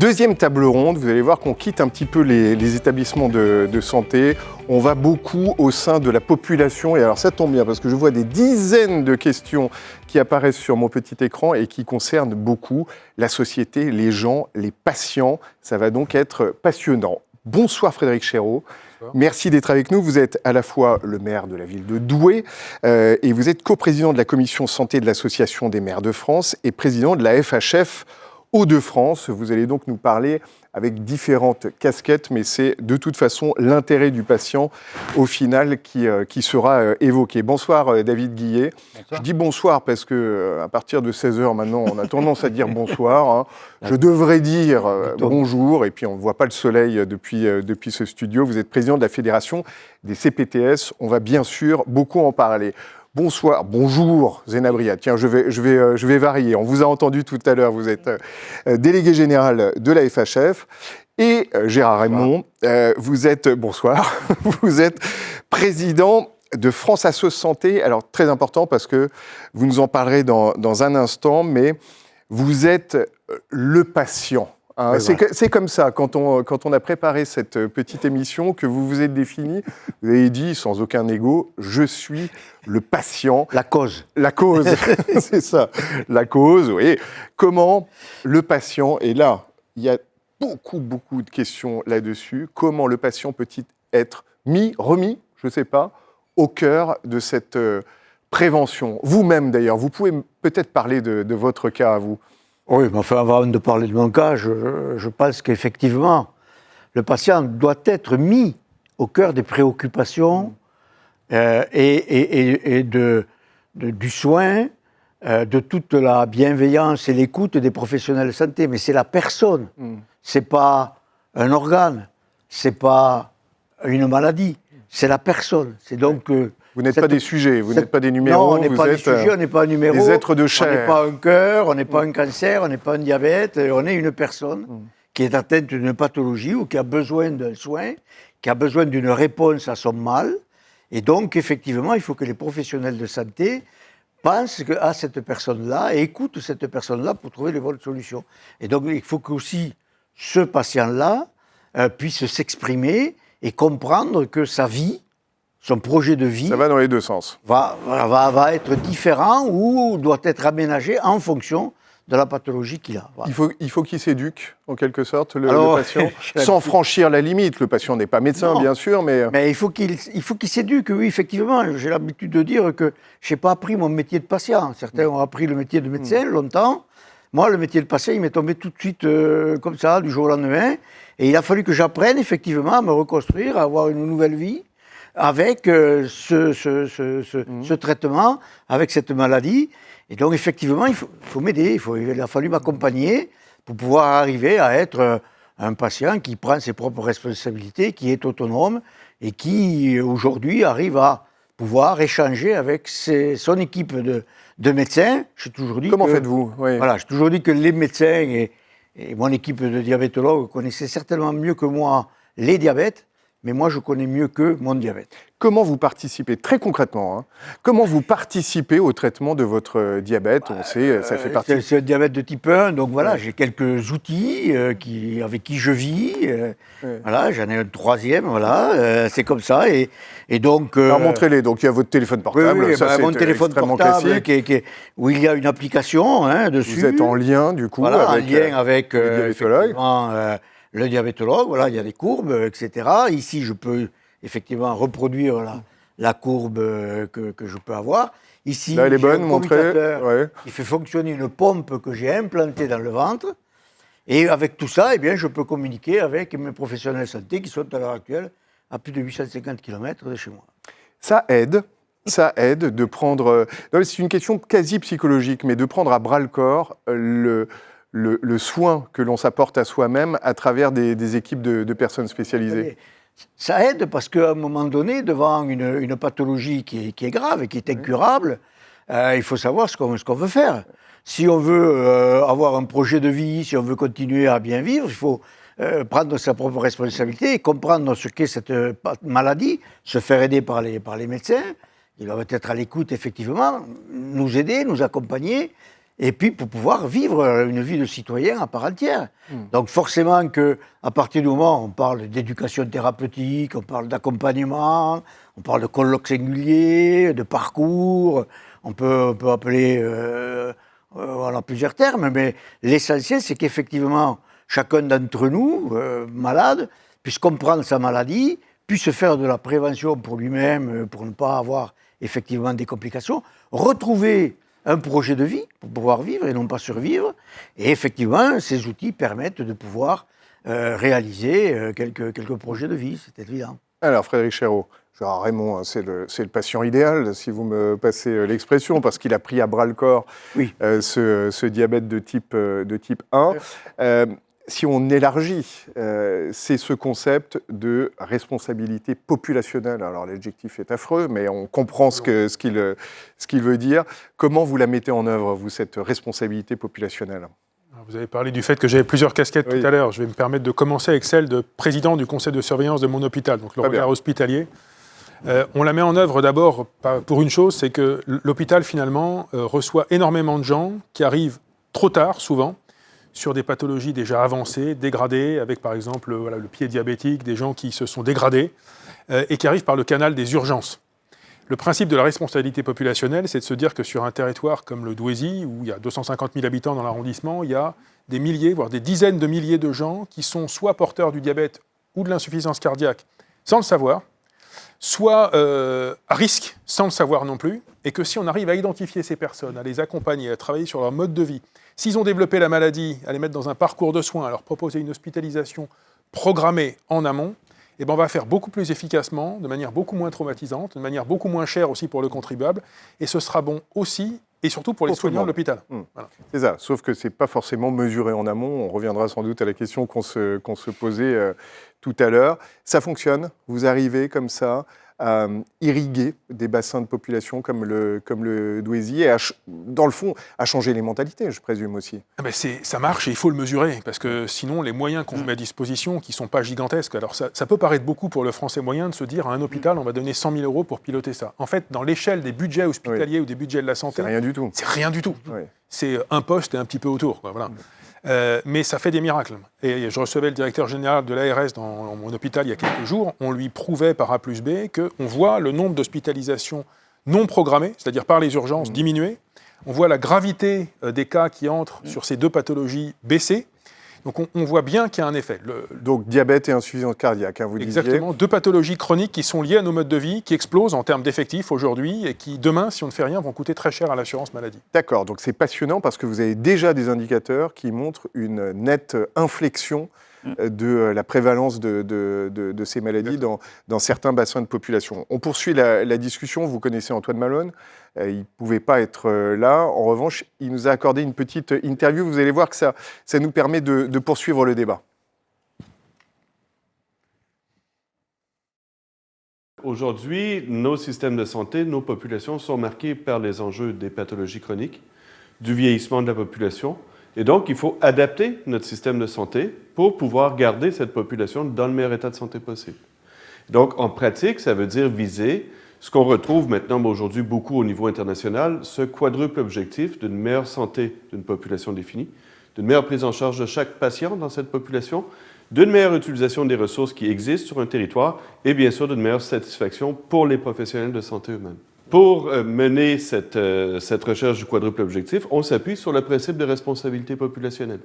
Deuxième table ronde, vous allez voir qu'on quitte un petit peu les établissements de santé. On va beaucoup au sein de la population. Et alors ça tombe bien parce que je vois des dizaines de questions qui apparaissent sur mon petit écran et qui concernent beaucoup la société, les gens, les patients. Ça va donc être passionnant. Bonsoir Frédéric Chéreau. Merci d'être avec nous. Vous êtes à la fois le maire de la ville de Douai et vous êtes coprésident de la commission santé de l'Association des maires de France et président de la FHF Hauts-de-France. Vous allez donc nous parler avec différentes casquettes, mais c'est de toute façon l'intérêt du patient au final qui sera évoqué. Bonsoir David Guillet. Bonsoir. Je dis bonsoir parce qu'à partir de 16h maintenant, on a tendance à dire bonsoir. Hein. Je devrais dire bonjour, et puis on ne voit pas le soleil depuis ce studio. Vous êtes président de la Fédération des CPTS. On va bien sûr beaucoup en parler. Bonsoir, bonjour Zénabria. Tiens, je vais varier. On vous a entendu tout à l'heure, vous êtes délégué général de la FHF. Et Gérard Raymond, vous êtes président de France Asso Santé. Alors, très important parce que vous nous en parlerez dans un instant, mais vous êtes le patient. Hein, c'est comme ça, quand on a préparé cette petite émission, que vous vous êtes défini, vous avez dit, sans aucun ego, je suis le patient. La cause. La cause, c'est ça, la cause, oui. Comment le patient, et là, il y a beaucoup de questions là-dessus, comment le patient peut-il être remis, je ne sais pas, au cœur de cette prévention. Vous-même d'ailleurs, vous pouvez peut-être parler de votre cas à vous. Oui, mais enfin, avant de parler de mon cas, je pense qu'effectivement, le patient doit être mis au cœur des préoccupations et du soin, de toute la bienveillance et l'écoute des professionnels de santé. Mais c'est la personne, c'est pas un organe, c'est pas une maladie, c'est la personne. C'est donc... Vous n'êtes pas des sujets, vous n'êtes pas des numéros. Non, on n'est pas des sujets, on n'est pas un numéro. Des êtres de chair. On n'est pas un cœur, on n'est pas un cancer, on n'est pas un diabète. On est une personne qui est atteinte d'une pathologie ou qui a besoin d'un soin, qui a besoin d'une réponse à son mal. Et donc, effectivement, il faut que les professionnels de santé pensent à cette personne-là et écoutent cette personne-là pour trouver les bonnes solutions. Et donc, il faut qu'aussi ce patient-là puisse s'exprimer et comprendre que sa vie, son projet de vie... Ça va dans les deux sens. Va être différent ou doit être aménagé en fonction de la pathologie qu'il a. Voilà. Il faut qu'il s'éduque, en quelque sorte, le patient, sans franchir la limite. Le patient n'est pas médecin, bien sûr, mais... Mais il faut qu'il s'éduque, oui, effectivement. J'ai l'habitude de dire que je n'ai pas appris mon métier de patient. Certains ont appris le métier de médecin longtemps. Moi, le métier de patient, il m'est tombé tout de suite comme ça, du jour au lendemain. Et il a fallu que j'apprenne, effectivement, à me reconstruire, à avoir une nouvelle vie, avec ce traitement, avec cette maladie. Et donc, effectivement, il faut m'aider, il a fallu m'accompagner pour pouvoir arriver à être un patient qui prend ses propres responsabilités, qui est autonome et qui, aujourd'hui, arrive à pouvoir échanger avec son équipe de médecins. J'ai toujours dit Comment faites-vous ? Oui. Voilà, j'ai toujours dit que les médecins et mon équipe de diabétologues connaissaient certainement mieux que moi les diabètes, mais moi, je connais mieux que mon diabète. Comment vous participez, très concrètement, comment vous participez au traitement de votre diabète ? On sait, ça fait partie... C'est un diabète de type 1, donc voilà, j'ai quelques outils avec qui je vis. Voilà, j'en ai un troisième, voilà, c'est comme ça. Et donc... Alors, montrez-les, donc il y a votre téléphone portable, oui, ça c'est mon téléphone extrêmement portable classique. où il y a une application dessus. Vous êtes en lien, du coup, voilà, avec, en lien avec le diabétologue. Le diabétologue, voilà, il y a des courbes, etc. Ici, je peux effectivement reproduire la courbe que je peux avoir. Ici, là, elle est bonne, un montrez. qui fait fonctionner une pompe que j'ai implantée dans le ventre. Et avec tout ça, eh bien, je peux communiquer avec mes professionnels de santé qui sont à l'heure actuelle à plus de 850 km de chez moi. Ça aide de prendre... c'est une question quasi psychologique, mais de prendre à bras-le-corps le soin que l'on s'apporte à soi-même à travers des équipes de personnes spécialisées. Ça aide parce qu'à un moment donné, devant une pathologie qui est grave et qui est incurable, il faut savoir ce qu'on veut faire. Si on veut avoir un projet de vie, si on veut continuer à bien vivre, il faut prendre sa propre responsabilité et comprendre ce qu'est cette maladie, se faire aider par les médecins. Ils doivent être à l'écoute, effectivement, nous aider, nous accompagner. et puis pour pouvoir vivre une vie de citoyen à part entière. Donc forcément qu'à partir du moment où on parle d'éducation thérapeutique, on parle d'accompagnement, on parle de colloques singuliers, de parcours, on peut appeler voilà, plusieurs termes, mais l'essentiel c'est qu'effectivement chacun d'entre nous, malade, puisse comprendre sa maladie, puisse faire de la prévention pour lui-même, pour ne pas avoir effectivement des complications, retrouver un projet de vie pour pouvoir vivre et non pas survivre. Et effectivement, ces outils permettent de pouvoir réaliser quelques projets de vie, c'est évident. Alors, Frédéric Chéreau, genre Raymond, hein, c'est le patient idéal, si vous me passez l'expression, parce qu'il a pris à bras-le-corps ce diabète de type 1. Si on élargit, c'est ce concept de responsabilité populationnelle. Alors l'adjectif est affreux, mais on comprend ce qu'il veut dire. Comment vous la mettez en œuvre, vous, cette responsabilité populationnelle ? Vous avez parlé du fait que j'avais plusieurs casquettes tout à l'heure. Je vais me permettre de commencer avec celle de président du conseil de surveillance de mon hôpital, donc le regard hospitalier. On la met en œuvre d'abord pour une chose, c'est que l'hôpital finalement reçoit énormément de gens qui arrivent trop tard, souvent, sur des pathologies déjà avancées, dégradées, avec par exemple le pied diabétique, des gens qui se sont dégradés et qui arrivent par le canal des urgences. Le principe de la responsabilité populationnelle, c'est de se dire que sur un territoire comme le Douaisis, où il y a 250 000 habitants dans l'arrondissement, il y a des milliers, voire des dizaines de milliers de gens qui sont soit porteurs du diabète ou de l'insuffisance cardiaque sans le savoir, soit à risque sans le savoir non plus, et que si on arrive à identifier ces personnes, à les accompagner, à travailler sur leur mode de vie, s'ils ont développé la maladie, à les mettre dans un parcours de soins, à leur proposer une hospitalisation programmée en amont, eh ben on va faire beaucoup plus efficacement, de manière beaucoup moins traumatisante, de manière beaucoup moins chère aussi pour le contribuable, et ce sera bon aussi et surtout pour les soignants de l'hôpital. Voilà. C'est ça, sauf que ce n'est pas forcément mesuré en amont. On reviendra sans doute à la question qu'on se posait tout à l'heure. Ça fonctionne, vous arrivez comme ça à irriguer des bassins de population comme le Douaisis et dans le fond à changer les mentalités, je présume aussi. Ah ben ça marche et il faut le mesurer parce que sinon les moyens qu'on vous met à disposition qui ne sont pas gigantesques, alors ça peut paraître beaucoup pour le français moyen de se dire à un hôpital on va donner 100 000 € pour piloter ça. En fait, dans l'échelle des budgets hospitaliers ou des budgets de la santé, c'est rien du tout. C'est rien du tout. Oui. C'est un poste et un petit peu autour. Quoi, voilà. Mais ça fait des miracles. Et je recevais le directeur général de l'ARS dans mon hôpital il y a quelques jours. On lui prouvait par A plus B qu'on voit le nombre d'hospitalisations non programmées, c'est-à-dire par les urgences, diminuer. On voit la gravité des cas qui entrent sur ces deux pathologies baisser. Donc on voit bien qu'il y a un effet. Donc diabète et insuffisance cardiaque, hein, vous disiez. Exactement, deux pathologies chroniques qui sont liées à nos modes de vie, qui explosent en termes d'effectifs aujourd'hui et qui, demain, si on ne fait rien, vont coûter très cher à l'assurance maladie. D'accord, donc c'est passionnant parce que vous avez déjà des indicateurs qui montrent une nette inflexion de la prévalence de ces maladies dans certains bassins de population. On poursuit la discussion, vous connaissez Antoine Malone, il ne pouvait pas être là. En revanche, il nous a accordé une petite interview. Vous allez voir que ça nous permet de poursuivre le débat. Aujourd'hui, nos systèmes de santé, nos populations sont marqués par les enjeux des pathologies chroniques, du vieillissement de la population. Et donc, il faut adapter notre système de santé pour pouvoir garder cette population dans le meilleur état de santé possible. Donc, en pratique, ça veut dire viser ce qu'on retrouve maintenant aujourd'hui beaucoup au niveau international, ce quadruple objectif d'une meilleure santé d'une population définie, d'une meilleure prise en charge de chaque patient dans cette population, d'une meilleure utilisation des ressources qui existent sur un territoire et bien sûr d'une meilleure satisfaction pour les professionnels de santé eux-mêmes. Pour mener cette recherche du quadruple objectif, on s'appuie sur le principe de responsabilité populationnelle.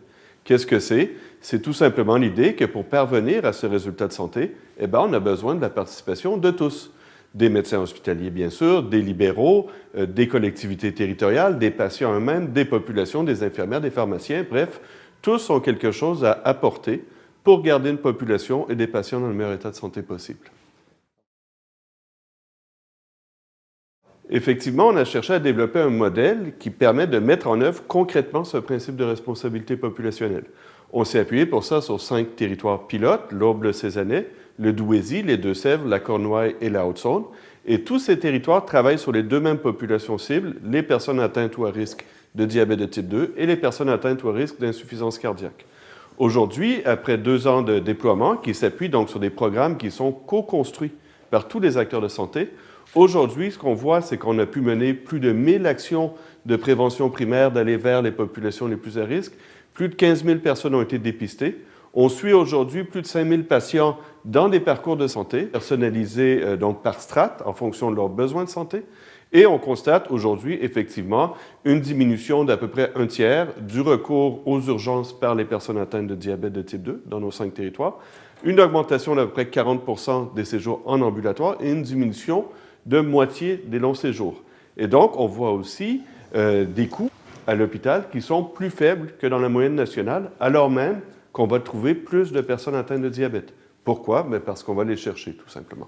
Qu'est-ce que c'est? C'est tout simplement l'idée que pour parvenir à ce résultat de santé, on a besoin de la participation de tous. Des médecins hospitaliers, bien sûr, des libéraux, des collectivités territoriales, des patients eux-mêmes, des populations, des infirmières, des pharmaciens, bref, tous ont quelque chose à apporter pour garder une population et des patients dans le meilleur état de santé possible. Effectivement, on a cherché à développer un modèle qui permet de mettre en œuvre concrètement ce principe de responsabilité populationnelle. On s'est appuyé pour ça sur 5 territoires pilotes, l'Aube-le-Cézanais, le Douaisis, les Deux-Sèvres, la Cornouaille et la Haute-Saône. Et tous ces territoires travaillent sur les deux mêmes populations cibles, les personnes atteintes ou à risque de diabète de type 2 et les personnes atteintes ou à risque d'insuffisance cardiaque. Aujourd'hui, après 2 ans de déploiement, qui s'appuient donc sur des programmes qui sont co-construits par tous les acteurs de santé. Aujourd'hui, ce qu'on voit, c'est qu'on a pu mener plus de 1000 actions de prévention primaire d'aller vers les populations les plus à risque. Plus de 15 000 personnes ont été dépistées. On suit aujourd'hui plus de 5 000 patients dans des parcours de santé personnalisés donc par strate en fonction de leurs besoins de santé. Et on constate aujourd'hui, effectivement, une diminution d'à peu près 1/3 du recours aux urgences par les personnes atteintes de diabète de type 2 dans nos 5 territoires, une augmentation d'à peu près 40% des séjours en ambulatoire et une diminution de moitié des longs séjours. Et donc, on voit aussi des coûts à l'hôpital qui sont plus faibles que dans la moyenne nationale, alors même qu'on va trouver plus de personnes atteintes de diabète. Pourquoi? Bien parce qu'on va les chercher, tout simplement.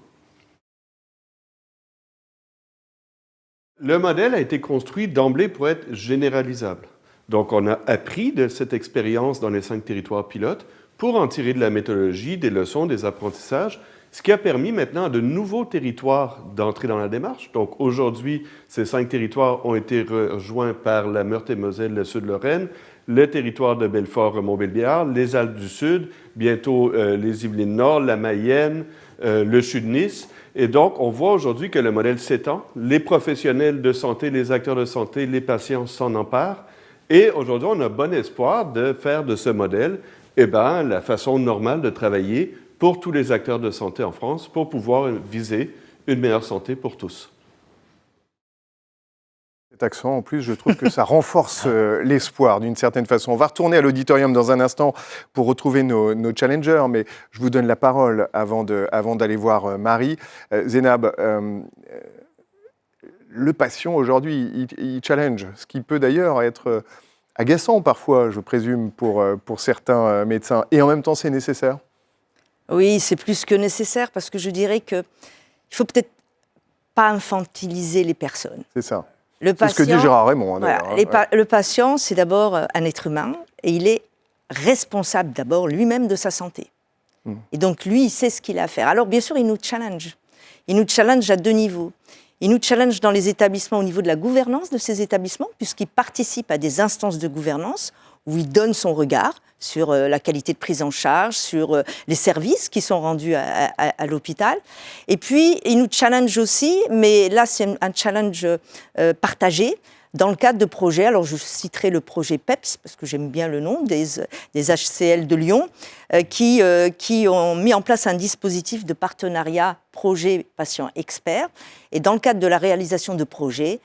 Le modèle a été construit d'emblée pour être généralisable. Donc, on a appris de cette expérience dans les 5 territoires pilotes pour en tirer de la méthodologie, des leçons, des apprentissages, ce qui a permis maintenant à de nouveaux territoires d'entrer dans la démarche. Donc, aujourd'hui, ces 5 territoires ont été rejoints par la Meurthe-et-Moselle, le Sud-Lorraine, le territoire de Belfort-Montbéliard, les Alpes du Sud, bientôt les Yvelines Nord, la Mayenne, le Sud de Nice. Et donc, on voit aujourd'hui que le modèle s'étend. Les professionnels de santé, les acteurs de santé, les patients s'en emparent. Et aujourd'hui, on a bon espoir de faire de ce modèle la façon normale de travailler pour tous les acteurs de santé en France pour pouvoir viser une meilleure santé pour tous. Cet accent, en plus, je trouve que ça renforce l'espoir d'une certaine façon. On va retourner à l'auditorium dans un instant pour retrouver nos challengers, mais je vous donne la parole avant d'aller voir Marie. Zénab, le patient aujourd'hui, il challenge, ce qui peut d'ailleurs être agaçant parfois, je présume, pour certains médecins. Et en même temps, c'est nécessaire. Oui, c'est plus que nécessaire parce que je dirais qu'il ne faut peut-être pas infantiliser les personnes. C'est ça. C'est ce que dit Gérard Raymond. Voilà, le patient, c'est d'abord un être humain et il est responsable d'abord lui-même de sa santé. Et donc lui, il sait ce qu'il a à faire. Alors bien sûr, il nous challenge. Il nous challenge à 2 niveaux. Il nous challenge dans les établissements au niveau de la gouvernance de ces établissements, puisqu'il participe à des instances de gouvernance où il donne son regard sur la qualité de prise en charge, sur les services qui sont rendus à l'hôpital. Et puis, il nous challenge aussi, mais là, c'est un challenge partagé, dans le cadre de projets. Alors, je citerai le projet PEPS, parce que j'aime bien le nom, des HCL de Lyon, qui ont mis en place un dispositif de partenariat projet patient expert. Et dans le cadre de la réalisation de projets,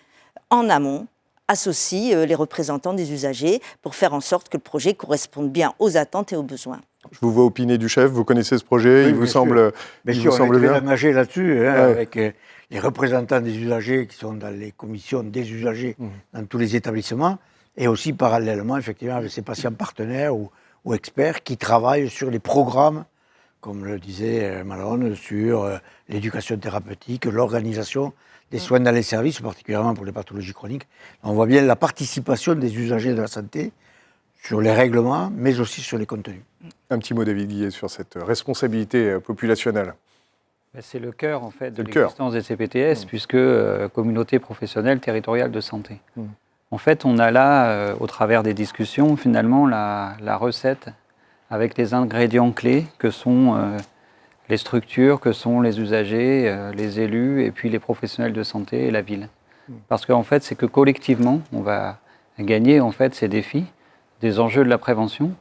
en amont, associe les représentants des usagers pour faire en sorte que le projet corresponde bien aux attentes et aux besoins. Je vous vois opiner du chef, vous connaissez ce projet, oui, il vous semble bien. On est engagé là-dessus, avec les représentants des usagers qui sont dans les commissions des usagers dans tous les établissements, et aussi parallèlement, effectivement, avec ces patients partenaires ou experts qui travaillent sur les programmes, comme le disait Malone, sur l'éducation thérapeutique, l'organisation des soins dans les services, particulièrement pour les pathologies chroniques. On voit bien la participation des usagers de la santé sur les règlements, mais aussi sur les contenus. Un petit mot, David Guillet, sur cette responsabilité populationnelle. C'est le cœur, en fait, de l'existence des CPTS, puisque communauté professionnelle territoriale de santé. En fait, on a là, au travers des discussions, finalement, la recette avec les ingrédients clés que sont les structures, que sont les usagers, les élus, et puis les professionnels de santé et la ville. Parce qu'en fait, c'est que collectivement, on va gagner en fait, ces défis, des enjeux de la prévention.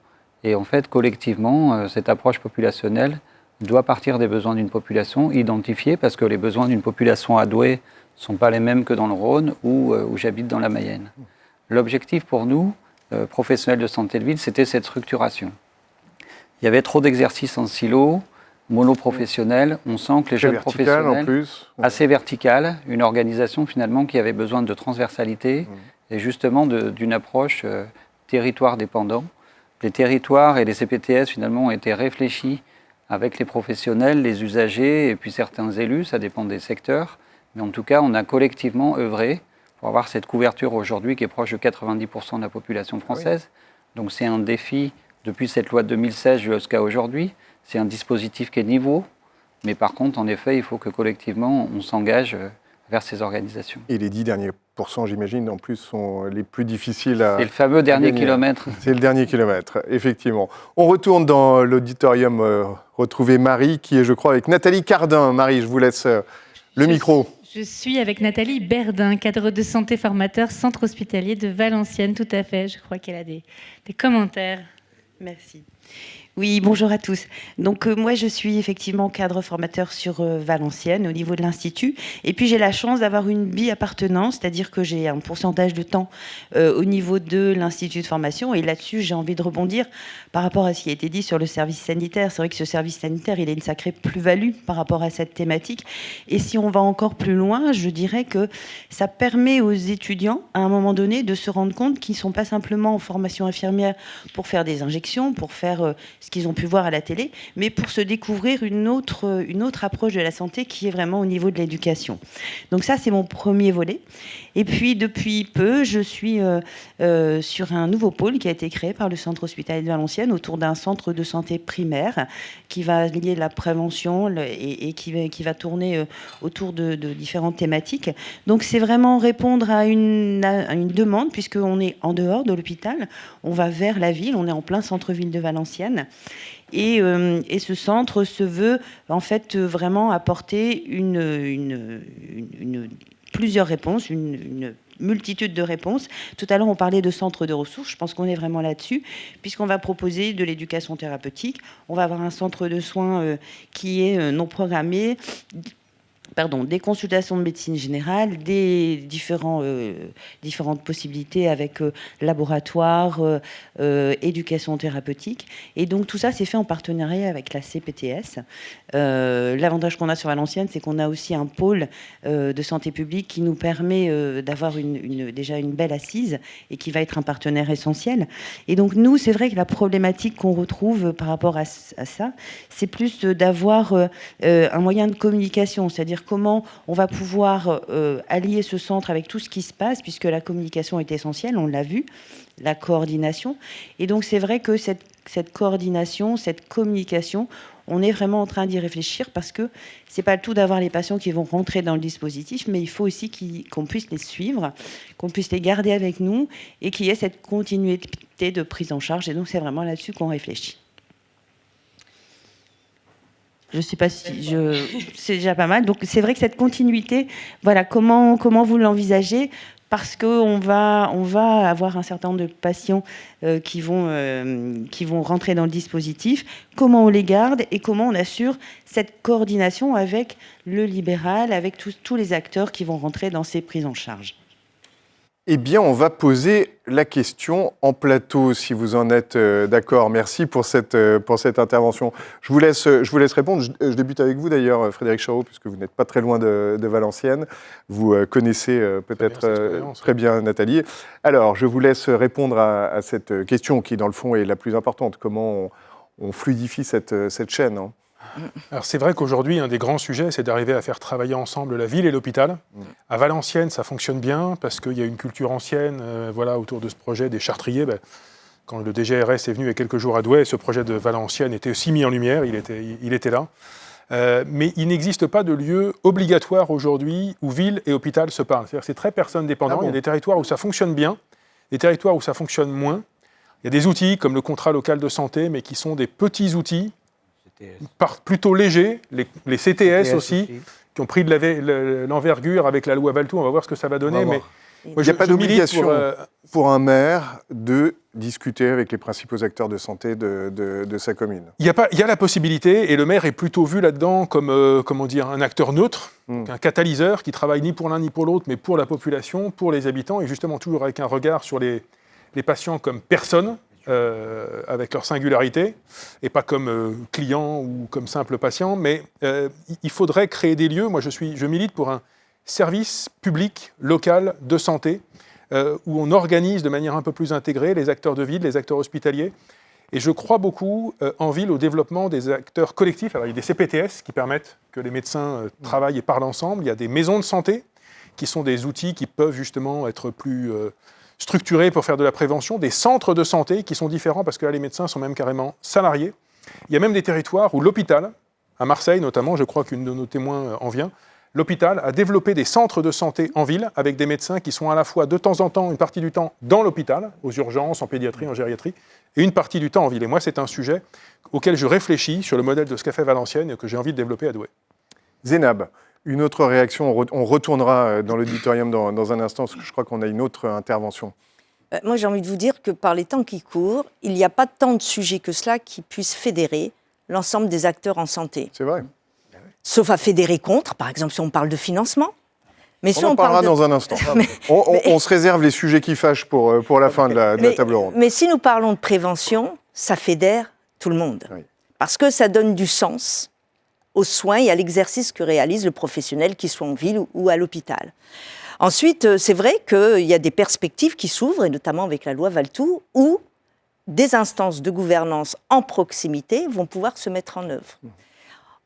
Et en fait, collectivement, cette approche populationnelle doit partir des besoins d'une population identifiée, parce que les besoins d'une population à Douai ne sont pas les mêmes que dans le Rhône ou où j'habite dans la Mayenne. L'objectif pour nous, professionnels de santé de ville, c'était cette structuration. Il y avait trop d'exercices en silo, monoprofessionnels. On sent que les jeunes professionnels, en plus, assez verticales, une organisation finalement qui avait besoin de transversalité et justement d'une approche territoire dépendant. Les territoires et les CPTS finalement ont été réfléchis avec les professionnels, les usagers et puis certains élus, ça dépend des secteurs. Mais en tout cas, on a collectivement œuvré pour avoir cette couverture aujourd'hui qui est proche de 90% de la population française. Donc c'est un défi depuis cette loi de 2016 jusqu'à aujourd'hui. C'est un dispositif qui est nouveau, mais par contre, en effet, il faut que collectivement, on s'engage vers ces organisations. Et les 10 derniers j'imagine, en plus, sont les plus difficiles à... C'est le fameux dernier kilomètre. C'est le dernier kilomètre, effectivement. On retourne dans l'auditorium retrouver Marie, qui est, je crois, avec Nathalie Cardin. Marie, je vous laisse le micro. Je suis avec Nathalie Berdin, cadre de santé formateur, centre hospitalier de Valenciennes, tout à fait. Je crois qu'elle a des commentaires. Merci. Oui, bonjour à tous. Donc moi, je suis effectivement cadre formateur sur Valenciennes au niveau de l'Institut. Et puis j'ai la chance d'avoir une bi-appartenance, c'est-à-dire que j'ai un pourcentage de temps au niveau de l'Institut de formation. Et là-dessus, j'ai envie de rebondir par rapport à ce qui a été dit sur le service sanitaire. C'est vrai que ce service sanitaire, il a une sacrée plus-value par rapport à cette thématique. Et si on va encore plus loin, je dirais que ça permet aux étudiants, à un moment donné, de se rendre compte qu'ils ne sont pas simplement en formation infirmière pour faire des injections, pour faire ce qu'ils ont pu voir à la télé, mais pour se découvrir une autre approche de la santé qui est vraiment au niveau de l'éducation. Donc ça, c'est mon premier volet. Et puis, depuis peu, je suis sur un nouveau pôle qui a été créé par le centre hospitalier de Valenciennes autour d'un centre de santé primaire qui va lier la prévention et qui va tourner autour de différentes thématiques. Donc, c'est vraiment répondre à une demande, puisqu'on est en dehors de l'hôpital, on va vers la ville, on est en plein centre-ville de Valenciennes. Et ce centre se veut en fait vraiment apporter plusieurs réponses, une multitude de réponses. Tout à l'heure, on parlait de centre de ressources. Je pense qu'on est vraiment là-dessus, puisqu'on va proposer de l'éducation thérapeutique. On va avoir un centre de soins qui est non programmé, des consultations de médecine générale, des différentes possibilités avec laboratoire, éducation thérapeutique. Et donc tout ça, c'est fait en partenariat avec la CPTS. L'avantage qu'on a sur Valenciennes, c'est qu'on a aussi un pôle de santé publique qui nous permet d'avoir déjà une belle assise et qui va être un partenaire essentiel. Et donc nous, c'est vrai que la problématique qu'on retrouve par rapport à ça, c'est plus d'avoir un moyen de communication, c'est-à-dire comment on va pouvoir allier ce centre avec tout ce qui se passe, puisque la communication est essentielle, on l'a vu, la coordination. Et donc c'est vrai que cette coordination, cette communication, on est vraiment en train d'y réfléchir, parce que c'est pas le tout d'avoir les patients qui vont rentrer dans le dispositif, mais il faut aussi qu'on puisse les suivre, qu'on puisse les garder avec nous et qu'il y ait cette continuité de prise en charge. Et donc c'est vraiment là-dessus qu'on réfléchit. Je ne sais pas si c'est déjà pas mal. Donc c'est vrai que cette continuité, voilà, comment vous l'envisagez, parce qu'on va avoir un certain nombre de patients qui vont rentrer dans le dispositif. Comment on les garde et comment on assure cette coordination avec le libéral, avec tous les acteurs qui vont rentrer dans ces prises en charge. Eh bien, on va poser la question en plateau, si vous en êtes d'accord. Merci pour cette intervention. Je vous laisse répondre. Je débute avec vous d'ailleurs, Frédéric Charot, puisque vous n'êtes pas très loin de Valenciennes. Vous connaissez peut-être très bien Nathalie. Alors, je vous laisse répondre à cette question qui, dans le fond, est la plus importante. Comment on fluidifie cette chaîne, hein. Alors c'est vrai qu'aujourd'hui, un des grands sujets, c'est d'arriver à faire travailler ensemble la ville et l'hôpital. À Valenciennes, ça fonctionne bien parce qu'il y a une culture ancienne autour de ce projet des Chartriers. Quand le DGRS est venu il y a quelques jours à Douai, ce projet de Valenciennes était aussi mis en lumière, il était là. Mais il n'existe pas de lieu obligatoire aujourd'hui où ville et hôpital se parlent. C'est-à-dire que c'est très personne dépendant. Il y a des territoires où ça fonctionne bien, des territoires où ça fonctionne moins. Il y a des outils comme le contrat local de santé, mais qui sont des petits outils, plutôt légers, les CTS aussi, qui ont pris de l'envergure avec la loi Valtou. On va voir ce que ça va donner. Mais il n'y a pas d'obligation pour un maire de discuter avec les principaux acteurs de santé de sa commune. Il y a la possibilité, et le maire est plutôt vu là-dedans comme un acteur neutre, un catalyseur qui travaille ni pour l'un ni pour l'autre, mais pour la population, pour les habitants, et justement toujours avec un regard sur les patients comme personnes, avec leur singularité, et pas comme clients ou comme simples patients, mais il faudrait créer des lieux. Moi, je milite pour un service public local de santé, où on organise de manière un peu plus intégrée les acteurs de ville, les acteurs hospitaliers, et je crois beaucoup en ville au développement des acteurs collectifs. Alors, il y a des CPTS qui permettent que les médecins travaillent et parlent ensemble, il y a des maisons de santé, qui sont des outils qui peuvent justement être plus structurés pour faire de la prévention, des centres de santé qui sont différents parce que là, les médecins sont même carrément salariés. Il y a même des territoires où l'hôpital, à Marseille notamment, je crois qu'une de nos témoins en vient, l'hôpital à développer des centres de santé en ville avec des médecins qui sont à la fois de temps en temps, une partie du temps dans l'hôpital, aux urgences, en pédiatrie, en gériatrie, et une partie du temps en ville. Et moi, c'est un sujet auquel je réfléchis sur le modèle de ce qu'a fait Valenciennes et que j'ai envie de développer à Douai. Zénab, une autre réaction, on retournera dans l'auditorium dans un instant, parce que je crois qu'on a une autre intervention. Moi, j'ai envie de vous dire que par les temps qui courent, il n'y a pas tant de sujets que cela qui puissent fédérer l'ensemble des acteurs en santé. C'est vrai. Sauf à fédérer contre, par exemple, si on parle de financement. Mais on en parlera dans un instant. On se réserve les sujets qui fâchent pour la fin de la table ronde. Mais si nous parlons de prévention, ça fédère tout le monde. Oui. Parce que ça donne du sens aux soins et à l'exercice que réalise le professionnel, qu'il soit en ville ou à l'hôpital. Ensuite, c'est vrai qu'il y a des perspectives qui s'ouvrent, et notamment avec la loi Valtou, où des instances de gouvernance en proximité vont pouvoir se mettre en œuvre.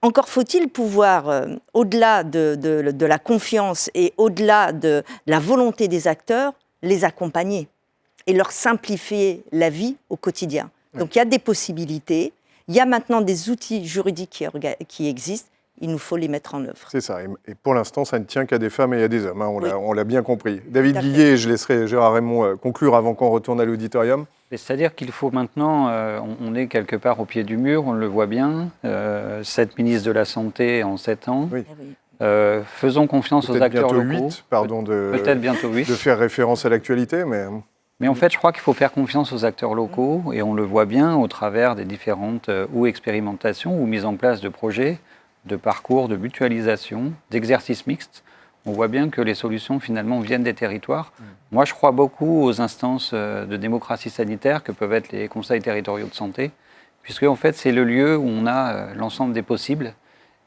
Encore faut-il pouvoir, au-delà de la confiance et au-delà de la volonté des acteurs, les accompagner et leur simplifier la vie au quotidien. Donc il y a des possibilités, il y a maintenant des outils juridiques qui existent, il nous faut les mettre en œuvre. C'est ça, et pour l'instant ça ne tient qu'à des femmes et à des hommes, hein. On l'a bien compris. David Guillet, je laisserai Gérard Raymond conclure avant qu'on retourne à l'auditorium. C'est-à-dire qu'il faut maintenant, on est quelque part au pied du mur, on le voit bien, 7 ministres de la Santé en 7 ans. Oui. Faisons confiance aux acteurs locaux. 8, pardon, peut-être bientôt 8. De faire référence à l'actualité, mais en fait, je crois qu'il faut faire confiance aux acteurs locaux, et on le voit bien au travers des différentes ou expérimentations ou mises en place de projets, de parcours, de mutualisation, d'exercices mixtes. On voit bien que les solutions, finalement, viennent des territoires. Moi, je crois beaucoup aux instances de démocratie sanitaire que peuvent être les conseils territoriaux de santé, puisque, en fait, c'est le lieu où on a l'ensemble des possibles.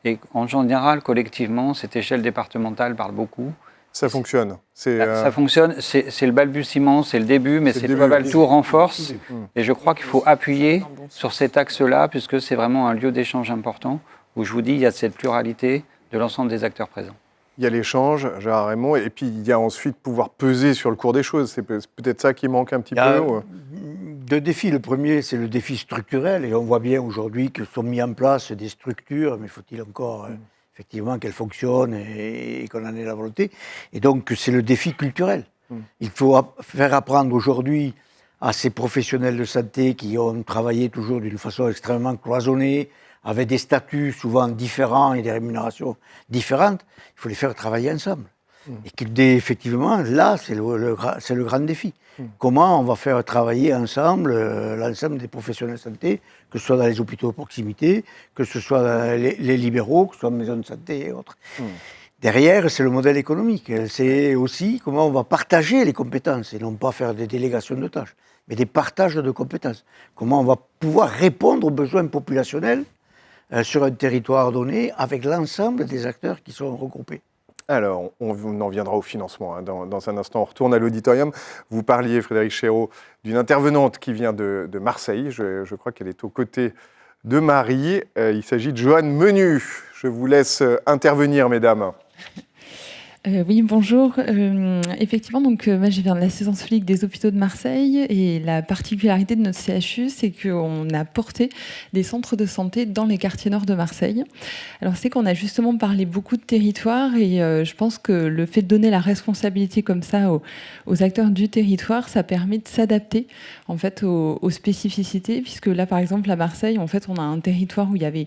Et en général, collectivement, cette échelle départementale parle beaucoup. Ça fonctionne. Ça fonctionne. C'est le balbutiement, c'est le début, mais cette loi Valtou renforce. Et je crois qu'il faut appuyer sur cet axe-là, puisque c'est vraiment un lieu d'échange important, où je vous dis, il y a cette pluralité de l'ensemble des acteurs présents. Il y a l'échange, Gérard Raymond, et puis il y a ensuite pouvoir peser sur le cours des choses. C'est peut-être ça qui manque un petit peu. Deux défis. Le premier, c'est le défi structurel, et on voit bien aujourd'hui que sont mis en place des structures, mais faut-il encore effectivement qu'elles fonctionnent et qu'on en ait la volonté. Et donc, c'est le défi culturel. Il faut faire apprendre aujourd'hui à ces professionnels de santé qui ont travaillé toujours d'une façon extrêmement cloisonnée, avec des statuts souvent différents et des rémunérations différentes, il faut les faire travailler ensemble. Et effectivement, là, c'est le grand défi. Comment on va faire travailler ensemble l'ensemble des professionnels de santé, que ce soit dans les hôpitaux de proximité, que ce soit dans les libéraux, que ce soit dans les maisons de santé et autres. Derrière, c'est le modèle économique. C'est aussi comment on va partager les compétences et non pas faire des délégations de tâches, mais des partages de compétences. Comment on va pouvoir répondre aux besoins populationnels sur un territoire donné avec l'ensemble des acteurs qui sont regroupés. Alors, on en viendra au financement dans un instant. On retourne à l'auditorium. Vous parliez, Frédéric Chéreau, d'une intervenante qui vient de Marseille. Je crois qu'elle est aux côtés de Marie. Il s'agit de Joanne Menu. Je vous laisse intervenir, mesdames. Oui, bonjour. Effectivement, donc, moi, je viens de l'assistance publique des hôpitaux de Marseille et la particularité de notre CHU, c'est qu'on a porté des centres de santé dans les quartiers nord de Marseille. Alors, c'est qu'on a justement parlé beaucoup de territoire et je pense que le fait de donner la responsabilité comme ça aux acteurs du territoire, ça permet de s'adapter en fait aux spécificités, puisque là, par exemple, à Marseille, en fait, on a un territoire où il y avait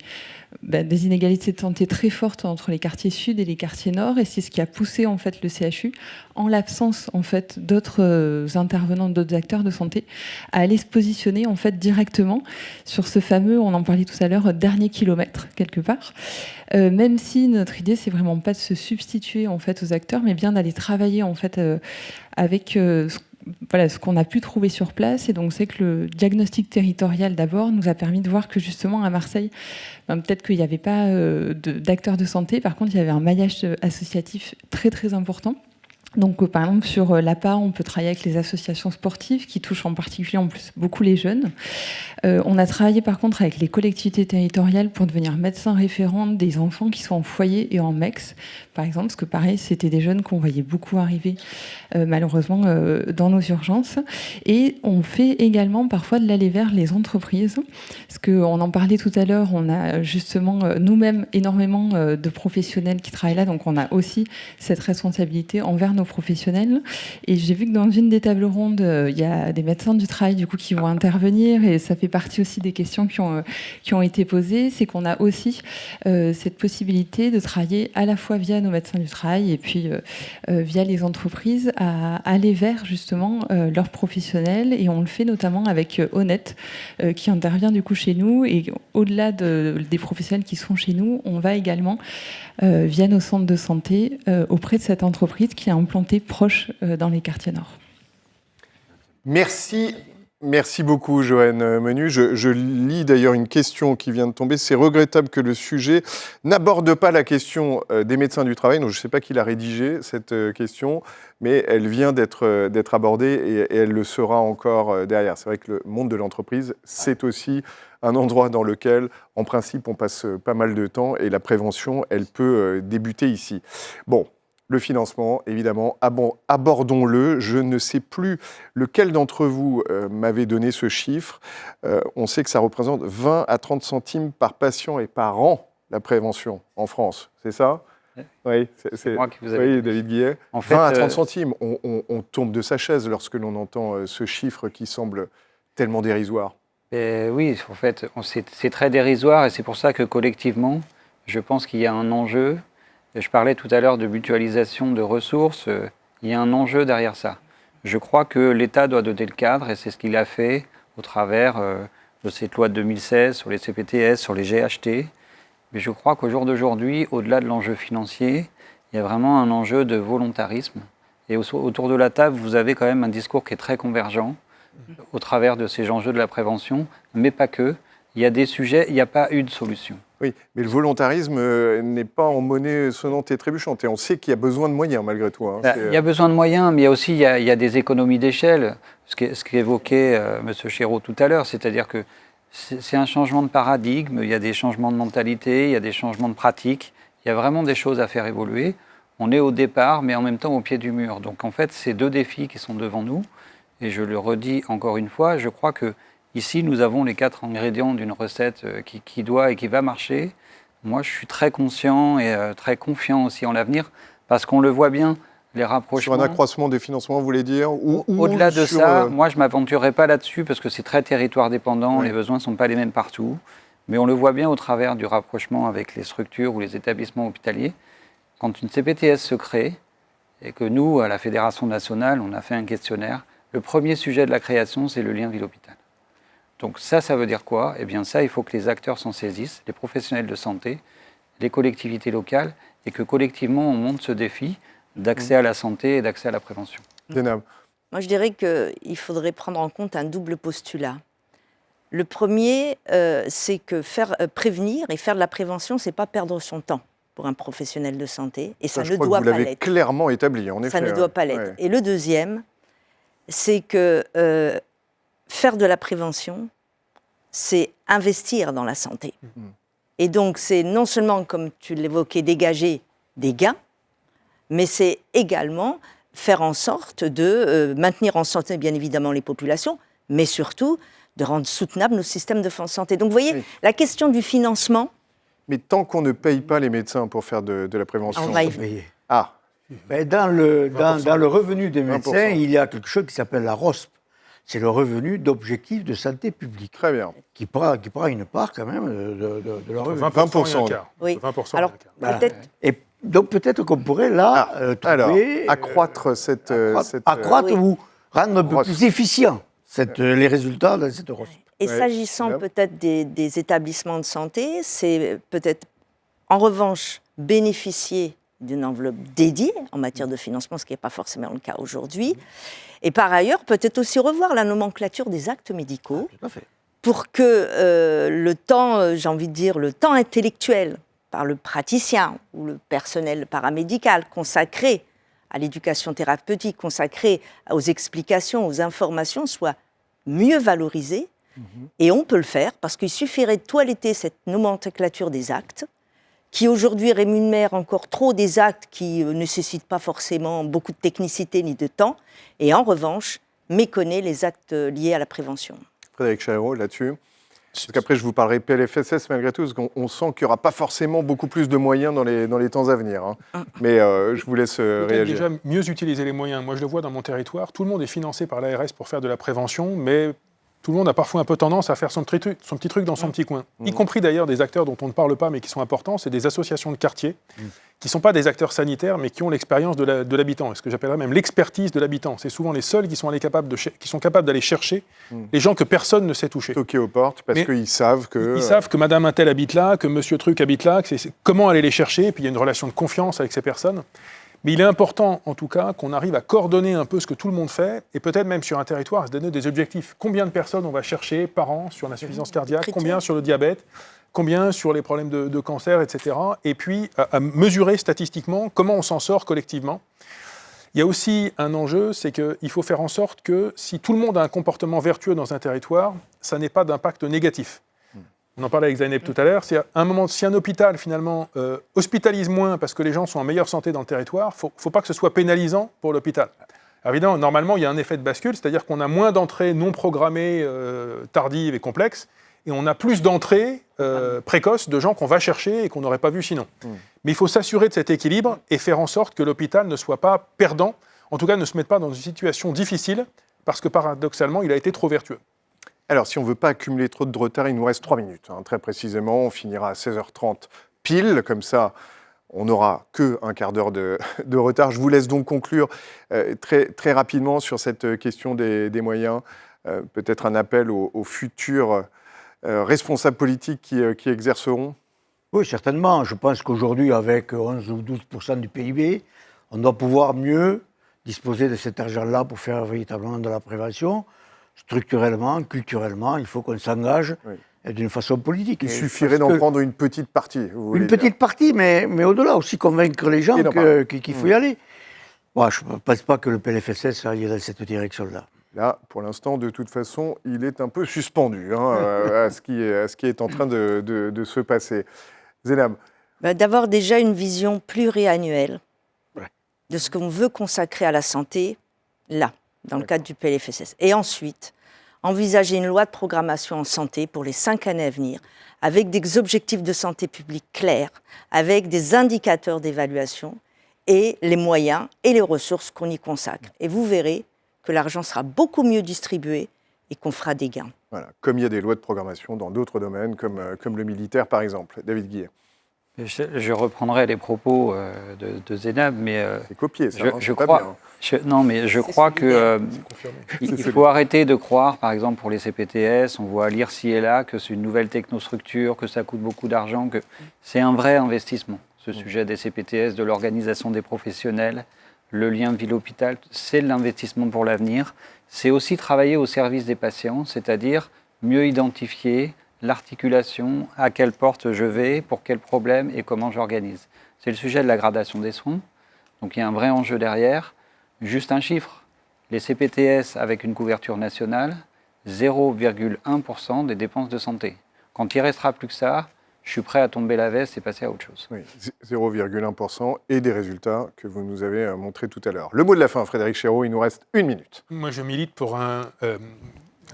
des inégalités de santé très fortes entre les quartiers sud et les quartiers nord, et c'est ce qui a poussé en fait le CHU, en l'absence en fait d'autres intervenants, d'autres acteurs de santé, à aller se positionner en fait directement sur ce fameux, on en parlait tout à l'heure, dernier kilomètre quelque part. Même si notre idée c'est vraiment pas de se substituer en fait aux acteurs, mais bien d'aller travailler en fait avec ce qu'on a pu trouver sur place. Et donc, c'est que le diagnostic territorial, d'abord, nous a permis de voir que, justement, à Marseille, peut-être qu'il n'y avait pas d'acteurs de santé. Par contre, il y avait un maillage associatif très, très important. Donc, par exemple, sur l'APA, on peut travailler avec les associations sportives qui touchent en particulier en plus beaucoup les jeunes. On a travaillé par contre avec les collectivités territoriales pour devenir médecin référent des enfants qui sont en foyer et en MEX, par exemple, parce que pareil, c'était des jeunes qu'on voyait beaucoup arriver malheureusement dans nos urgences. Et on fait également parfois de l'aller vers les entreprises, parce qu'on en parlait tout à l'heure, on a justement nous-mêmes énormément de professionnels qui travaillent là, donc on a aussi cette responsabilité envers nos professionnels. Et j'ai vu que dans une des tables rondes, il y a des médecins du travail du coup qui vont intervenir, et ça fait partie aussi des questions qui ont été posées. C'est qu'on a aussi cette possibilité de travailler à la fois via nos médecins du travail et puis via les entreprises à aller vers justement leurs professionnels. Et on le fait notamment avec Honnête qui intervient du coup chez nous. Et au-delà des professionnels qui sont chez nous, on va également via nos centres de santé auprès de cette entreprise qui est implantée proche dans les quartiers nord. Merci beaucoup, Joanne Menu. Je lis d'ailleurs une question qui vient de tomber. C'est regrettable que le sujet n'aborde pas la question des médecins du travail. Donc, je ne sais pas qui l'a rédigée, cette question, mais elle vient d'être abordée et elle le sera encore derrière. C'est vrai que le monde de l'entreprise, c'est aussi un endroit dans lequel, en principe, on passe pas mal de temps et la prévention, elle peut débuter ici. Bon. Le financement, évidemment, abordons-le. Je ne sais plus lequel d'entre vous m'avait donné ce chiffre. On sait que ça représente 20 à 30 centimes par patient et par an, la prévention en France. C'est ça ? Oui, c'est moi qui vous avais dit. David Guillet. En fait, 20 à 30 centimes. On tombe de sa chaise lorsque l'on entend ce chiffre qui semble tellement dérisoire. Oui, en fait, c'est très dérisoire et c'est pour ça que collectivement, je pense qu'il y a un enjeu. Je parlais tout à l'heure de mutualisation de ressources. Il y a un enjeu derrière ça. Je crois que l'État doit donner le cadre et c'est ce qu'il a fait au travers de cette loi de 2016 sur les CPTS, sur les GHT. Mais je crois qu'au jour d'aujourd'hui, au-delà de l'enjeu financier, il y a vraiment un enjeu de volontarisme. Et autour de la table, vous avez quand même un discours qui est très convergent au travers de ces enjeux de la prévention, mais pas que. Il y a des sujets, il n'y a pas une solution. Oui, mais le volontarisme n'est pas en monnaie sonnante et trébuchante. Et on sait qu'il y a besoin de moyens, malgré tout. Hein. Il y a besoin de moyens, mais il y a aussi il y a des économies d'échelle. Ce qu'évoquait M. Chéreau tout à l'heure, c'est-à-dire que c'est un changement de paradigme, il y a des changements de mentalité, il y a des changements de pratiques. Il y a vraiment des choses à faire évoluer. On est au départ, mais en même temps au pied du mur. Donc en fait, c'est deux défis qui sont devant nous. Et je le redis encore une fois, je crois que ici, nous avons les 4 ingrédients d'une recette qui doit et qui va marcher. Moi, je suis très conscient et très confiant aussi en l'avenir, parce qu'on le voit bien, les rapprochements... Sur un accroissement des financements, vous voulez dire Au-delà de ça, moi, je ne m'aventurerai pas là-dessus, parce que c'est très territoire dépendant, les besoins ne sont pas les mêmes partout. Mais on le voit bien au travers du rapprochement avec les structures ou les établissements hospitaliers. Quand une CPTS se crée, et que nous, à la Fédération nationale, on a fait un questionnaire, le premier sujet de la création, c'est le lien ville-hôpital. Donc ça veut dire quoi ? Eh bien ça, il faut que les acteurs s'en saisissent, les professionnels de santé, les collectivités locales, et que collectivement, on monte ce défi d'accès à la santé et d'accès à la prévention. Zénab. Moi, je dirais qu'il faudrait prendre en compte un double postulat. Le premier, c'est que prévenir et faire de la prévention, ce n'est pas perdre son temps pour un professionnel de santé, et ça ne doit pas l'être. Vous l'avez clairement établi, en effet. Ça ne doit pas l'être. Ouais. Et le deuxième, c'est que faire de la prévention, c'est investir dans la santé. Et donc, c'est non seulement, comme tu l'évoquais, dégager des gains, mais c'est également faire en sorte de maintenir en santé, bien évidemment, les populations, mais surtout de rendre soutenables nos systèmes de santé. Donc, vous voyez, la question du financement... Mais tant qu'on ne paye pas les médecins pour faire de la prévention... On va y venir. Mais dans le revenu des médecins, il y a quelque chose qui s'appelle la ROSP. C'est le revenu d'objectifs de santé publique. Très bien. Qui prend une part quand même de leur revenu. 20%. Oui. 20%. Alors, peut-être... Et donc peut-être qu'on pourrait là trouver... accroître accroître ou rendre un peu plus efficient les résultats de cette ROSP. Et s'agissant peut-être des établissements de santé, c'est peut-être en revanche bénéficier d'une enveloppe dédiée en matière de financement, ce qui n'est pas forcément le cas aujourd'hui. Et par ailleurs, peut-être aussi revoir la nomenclature des actes médicaux pour que le temps, j'ai envie de dire, le temps intellectuel par le praticien ou le personnel paramédical consacré à l'éducation thérapeutique, consacrée aux explications, aux informations, soit mieux valorisée. Et on peut le faire parce qu'il suffirait de toiletter cette nomenclature des actes qui aujourd'hui rémunère encore trop des actes qui ne nécessitent pas forcément beaucoup de technicité ni de temps, et en revanche, méconnaît les actes liés à la prévention. Frédéric Challeroux, là-dessus. Parce qu'après, je vous parlerai PLFSS malgré tout, parce qu'on sent qu'il n'y aura pas forcément beaucoup plus de moyens dans les temps à venir. Hein. Mais je vous laisse réagir. Déjà, mieux utiliser les moyens. Moi, je le vois dans mon territoire, tout le monde est financé par l'ARS pour faire de la prévention, mais tout le monde a parfois un peu tendance à faire son petit truc dans son petit coin. Y compris d'ailleurs des acteurs dont on ne parle pas mais qui sont importants, c'est des associations de quartier qui ne sont pas des acteurs sanitaires mais qui ont l'expérience de l'habitant, et ce que j'appellerais même l'expertise de l'habitant. C'est souvent les seuls qui sont capables d'aller chercher les gens que personne ne sait toucher. Toquer aux portes parce qu'ils savent que... Ils savent que Madame Untel habite là, que Monsieur Truc habite là, que c'est comment aller les chercher, et puis il y a une relation de confiance avec ces personnes. Mais il est important, en tout cas, qu'on arrive à coordonner un peu ce que tout le monde fait, et peut-être même sur un territoire, à se donner des objectifs. Combien de personnes on va chercher par an sur l'insuffisance cardiaque, combien sur le diabète, combien sur les problèmes de cancer, etc. Et puis à mesurer statistiquement comment on s'en sort collectivement. Il y a aussi un enjeu, c'est qu'il faut faire en sorte que si tout le monde a un comportement vertueux dans un territoire, ça n'ait pas d'impact négatif. On en parlait avec Zeynep tout à l'heure, c'est à un moment, si un hôpital finalement hospitalise moins parce que les gens sont en meilleure santé dans le territoire, il ne faut pas que ce soit pénalisant pour l'hôpital. Alors évidemment, normalement, il y a un effet de bascule, c'est-à-dire qu'on a moins d'entrées non programmées, tardives et complexes, et on a plus d'entrées précoces de gens qu'on va chercher et qu'on n'aurait pas vus sinon. Mais il faut s'assurer de cet équilibre et faire en sorte que l'hôpital ne soit pas perdant, en tout cas ne se mette pas dans une situation difficile, parce que paradoxalement, il a été trop vertueux. Alors, si on ne veut pas accumuler trop de retard, il nous reste 3 minutes. Hein, très précisément, on finira à 16h30 pile. Comme ça, on n'aura qu'un quart d'heure de retard. Je vous laisse donc conclure très rapidement sur cette question des moyens. Peut-être un appel aux futurs responsables politiques qui exerceront. Oui, certainement. Je pense qu'aujourd'hui, avec 11 ou 12% du PIB, on doit pouvoir mieux disposer de cet argent-là pour faire véritablement de la prévention. Structurellement, culturellement, il faut qu'on s'engage d'une façon politique. Il suffirait d'en prendre une petite partie. Une petite partie, mais au-delà aussi convaincre les gens qu'il faut y aller. Moi, je ne pense pas que le PLFSS aille dans cette direction-là. Là, pour l'instant, de toute façon, il est un peu suspendu à ce qui est en train de se passer. Zeynep. D'avoir déjà une vision pluriannuelle de ce qu'on veut consacrer à la santé, là. Dans le cadre du PLFSS. Et ensuite, envisager une loi de programmation en santé pour les 5 années à venir, avec des objectifs de santé publique clairs, avec des indicateurs d'évaluation et les moyens et les ressources qu'on y consacre. Et vous verrez que l'argent sera beaucoup mieux distribué et qu'on fera des gains. Voilà, comme il y a des lois de programmation dans d'autres domaines, comme le militaire par exemple. David Guillet. Je reprendrai les propos de Zeynep, mais c'est copié, ça, je crois. Je crois que il faut arrêter de croire, par exemple pour les CPTS, on voit lire ci et là que c'est une nouvelle technostructure, que ça coûte beaucoup d'argent, que c'est un vrai investissement. Ce sujet des CPTS, de l'organisation des professionnels, le lien ville-hôpital, c'est de l'investissement pour l'avenir. C'est aussi travailler au service des patients, c'est-à-dire mieux identifier l'articulation, à quelle porte je vais, pour quel problème et comment j'organise. C'est le sujet de la gradation des soins. Donc il y a un vrai enjeu derrière. Juste un chiffre, les CPTS avec une couverture nationale, 0,1% des dépenses de santé. Quand il ne restera plus que ça, je suis prêt à tomber la veste et passer à autre chose. Oui, 0,1% et des résultats que vous nous avez montrés tout à l'heure. Le mot de la fin, Frédéric Challeroux, il nous reste 1 minute. Moi, je milite pour un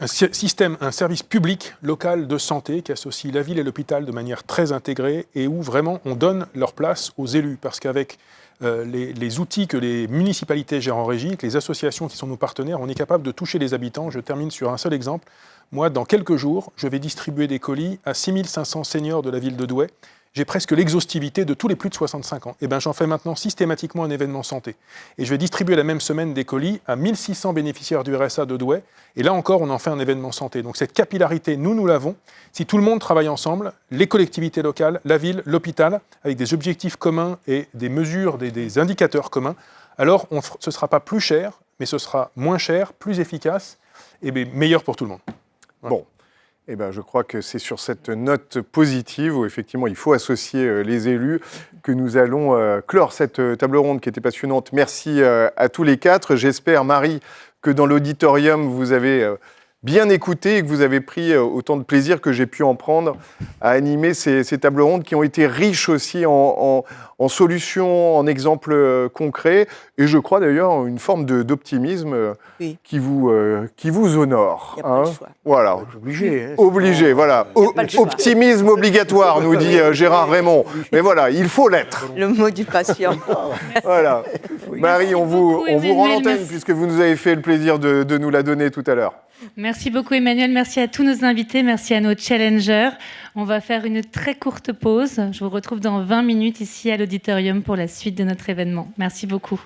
service public local de santé qui associe la ville et l'hôpital de manière très intégrée et où vraiment on donne leur place aux élus. Parce qu'avec les outils que les municipalités gèrent en régie, que les associations qui sont nos partenaires, on est capable de toucher les habitants. Je termine sur un seul exemple. Moi, dans quelques jours, je vais distribuer des colis à 6500 seniors de la ville de Douai. J'ai presque l'exhaustivité de tous les plus de 65 ans. Et bien, j'en fais maintenant systématiquement un événement santé. Et je vais distribuer la même semaine des colis à 1600 bénéficiaires du RSA de Douai. Et là encore, on en fait un événement santé. Donc cette capillarité, nous l'avons. Si tout le monde travaille ensemble, les collectivités locales, la ville, l'hôpital, avec des objectifs communs et des mesures, des indicateurs communs, alors ce ne sera pas plus cher, mais ce sera moins cher, plus efficace et meilleur pour tout le monde. Voilà. Bon. Eh ben, je crois que c'est sur cette note positive où effectivement il faut associer les élus que nous allons clore cette table ronde qui était passionnante. Merci à tous les quatre. J'espère, Marie, que dans l'auditorium vous avez bien écouté et que vous avez pris autant de plaisir que j'ai pu en prendre à animer ces tables rondes qui ont été riches aussi en solutions, en exemples concrets et je crois d'ailleurs une forme d'optimisme qui vous honore. Il n'y a pas le choix. Voilà. Obligé. Hein, Obligé, voilà. Optimisme obligatoire, nous dit Gérard Raymond. Mais voilà, il faut l'être. Le mot du patient. Voilà. Marie, on vous rend l'antenne Emmanuel, puisque vous nous avez fait le plaisir de nous la donner tout à l'heure. Merci beaucoup Emmanuel, merci à tous nos invités, merci à nos challengers. On va faire une très courte pause. Je vous retrouve dans 20 minutes ici à l'auditorium pour la suite de notre événement. Merci beaucoup.